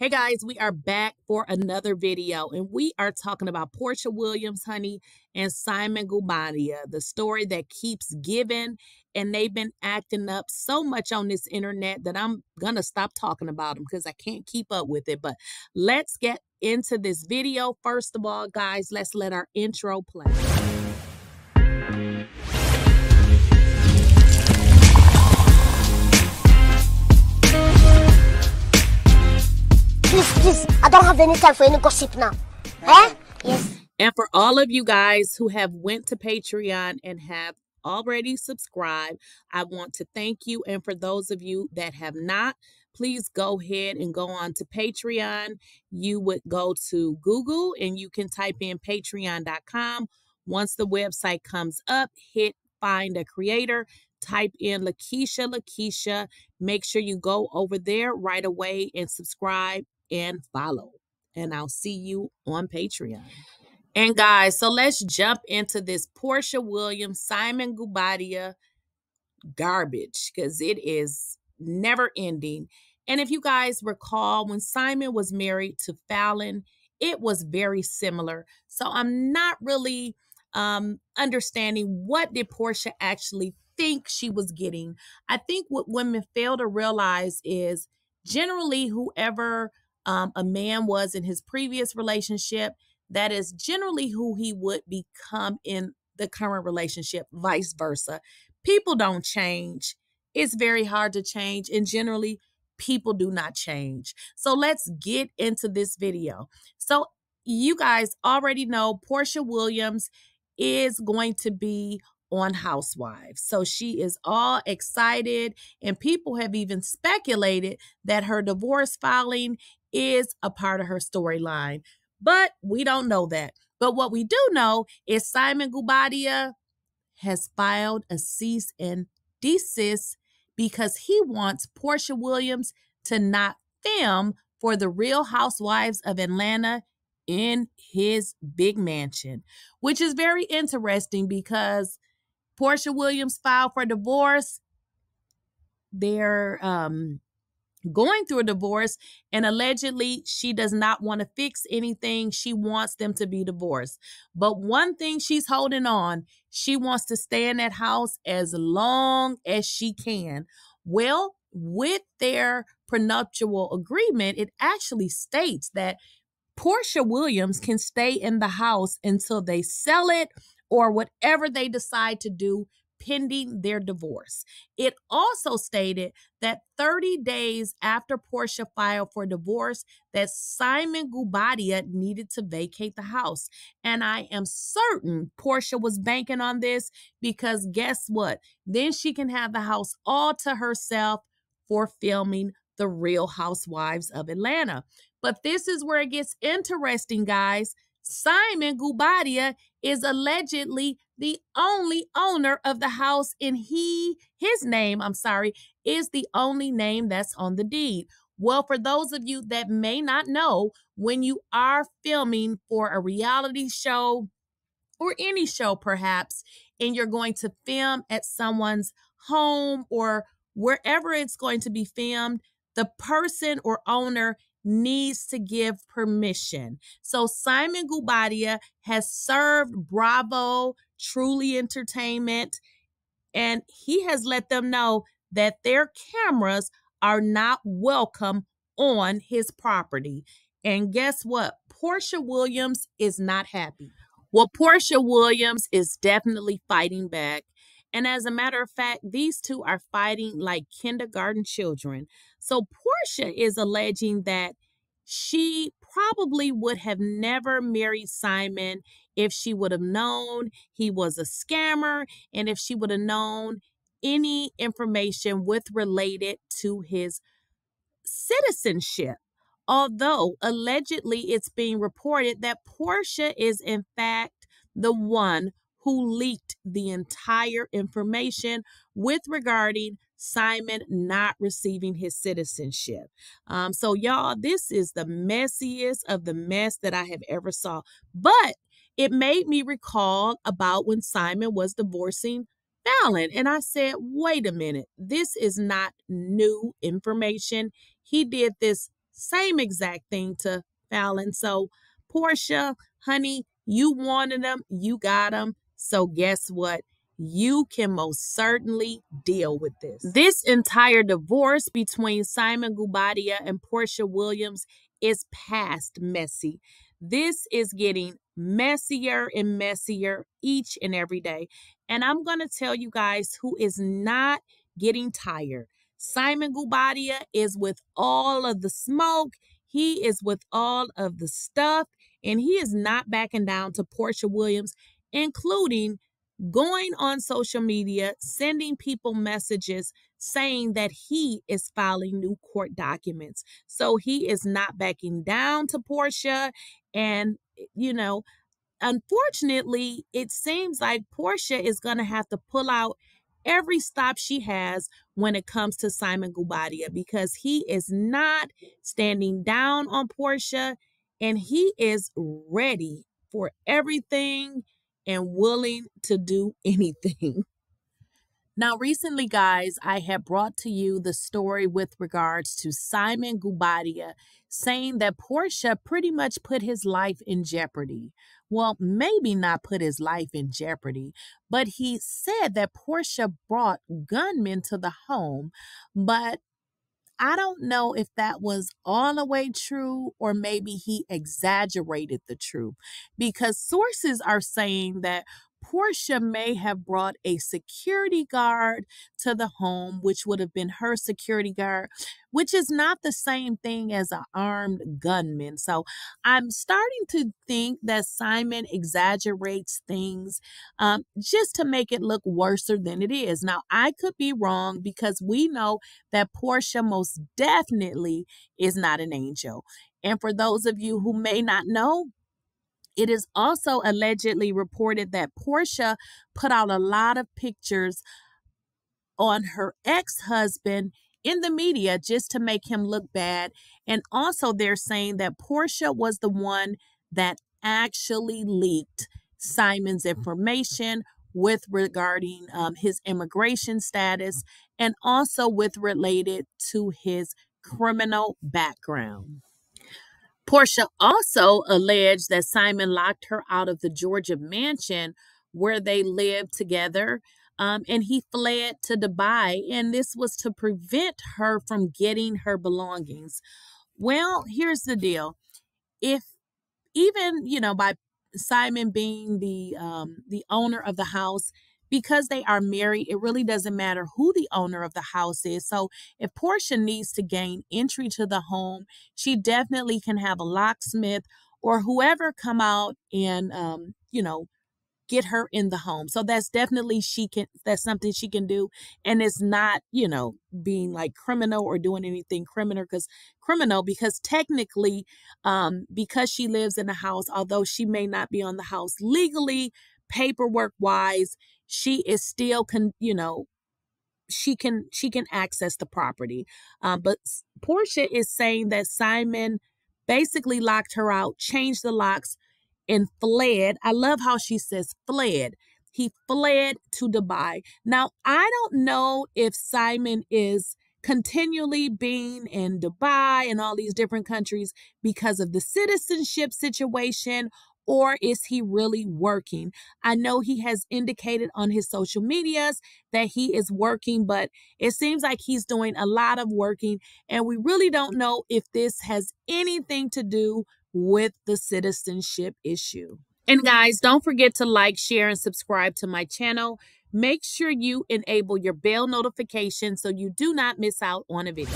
Hey guys, we are back for another video and we are talking about Porsha Williams, honey, and simonguobadia, the story that keeps giving, and they've been acting up so much on this internet that I'm gonna stop talking about them because I can't keep up with it. But let's get into this video. First of all, guys, let's let our intro play. Please, I don't have any time for any gossip now. Eh? Yes. And for all of you guys who have went to Patreon and have already subscribed, I want to thank you. And for those of you that have not, please go ahead and go on to Patreon. You would go to Google and you can type in patreon.com. Once the website comes up, hit find a creator, type in Lakeysha. Make sure you go over there right away and subscribe and follow. And I'll see you on Patreon. And guys, so let's jump into this Porsha Williams, simonguobadia garbage because it is never ending. And if you guys recall, when Simon was married to Fallon, it was very similar. So I'm not really understanding what did Porsha actually think she was getting. I think what women fail to realize is generally whoever a man was in his previous relationship, that is generally who he would become in the current relationship, vice versa. People don't change. It's very hard to change, and generally people do not change. So let's get into this video. So you guys already know Porsha Williams is going to be on Housewives. So she is all excited, and people have even speculated that her divorce filing is a part of her storyline. But we don't know that. But what we do know is simonguobadia has filed a cease and desist because he wants Porsha Williams to not film for the Real Housewives of Atlanta in his big mansion, which is very interesting because Porsha Williams filed for divorce. They're going through a divorce, and allegedly she does not want to fix anything. She wants them to be divorced. But one thing she's holding on, she wants to stay in that house as long as she can. Well, with their prenuptial agreement, it actually states that Porsha Williams can stay in the house until they sell it or whatever they decide to do pending their divorce. It also stated that 30 days after Porsha filed for divorce, that simonguobadia needed to vacate the house. And I am certain Porsha was banking on this because guess what? Then she can have the house all to herself for filming the Real Housewives of Atlanta. But this is where it gets interesting, guys. Simonguobadia is allegedly the only owner of the house, and his name is the only name that's on the deed. Well, for those of you that may not know, when you are filming for a reality show or any show perhaps, and you're going to film at someone's home or wherever it's going to be filmed, the person or owner needs to give permission. So simonguobadia has served Bravo, Truly Entertainment, and he has let them know that their cameras are not welcome on his property. And guess what? Porsha Williams is not happy. Well, Porsha Williams is definitely fighting back. And as a matter of fact, these two are fighting like kindergarten children. So Porsha is alleging that she probably would have never married Simon if she would have known he was a scammer and if she would have known any information with related to his citizenship. Although allegedly it's being reported that Porsha is in fact the one who leaked the entire information with regarding Simon not receiving his citizenship. So y'all, this is the messiest of the mess that I have ever saw. But it made me recall about when Simon was divorcing Fallon. And I said, wait a minute, this is not new information. He did this same exact thing to Fallon. So, Porsha, honey, you wanted them, you got them. So, guess what? You can most certainly deal with this. This entire divorce between Simon Guobadia and Porsha Williams is past messy. This is getting messier and messier each and every day. And I'm going to tell you guys who is not getting tired. Simon Guobadia is with all of the smoke. He is with all of the stuff. And he is not backing down to Porsha Williams, including going on social media, sending people messages saying that he is filing new court documents. So he is not backing down to Porsha. And, unfortunately, it seems like Porsha is going to have to pull out every stop she has when it comes to Simon Guobadia, because he is not standing down on Porsha, and he is ready for everything and willing to do anything. Now, recently, guys, I have brought to you the story with regards to Simon Guobadia saying that Porsha pretty much put his life in jeopardy. Well, maybe not put his life in jeopardy, but he said that Porsha brought gunmen to the home, but I don't know if that was all the way true or maybe he exaggerated the truth, because sources are saying that Porsha may have brought a security guard to the home, which would have been her security guard, which is not the same thing as an armed gunman. So I'm starting to think that Simon exaggerates things just to make it look worse than it is. Now, I could be wrong, because we know that Porsha most definitely is not an angel. And for those of you who may not know, it is also allegedly reported that Porsha put out a lot of pictures on her ex-husband in the media just to make him look bad. And also they're saying that Porsha was the one that actually leaked Simon's information with regarding his immigration status, and also with related to his criminal background. Porsha also alleged that Simon locked her out of the Georgia mansion where they lived together, and he fled to Dubai, and this was to prevent her from getting her belongings. Well, here's the deal. If even, by Simon being the owner of the house, because they are married, it really doesn't matter who the owner of the house is. So if Porsha needs to gain entry to the home, she definitely can have a locksmith or whoever come out and get her in the home. So that's definitely that's something she can do. And it's not, being like criminal or doing anything criminal, because technically, because she lives in the house, although she may not be on the house legally, paperwork wise, she is still she can access the property. But Porsha is saying that Simon basically locked her out, changed the locks, and fled. I love how she says fled. He fled to Dubai. Now, I don't know if Simon is continually being in Dubai and all these different countries because of the citizenship situation, or is he really working? I know he has indicated on his social medias that he is working, but it seems like he's doing a lot of working, and we really don't know if this has anything to do with the citizenship issue. And guys, don't forget to like, share, and subscribe to my channel. Make sure you enable your bell notification so you do not miss out on a video.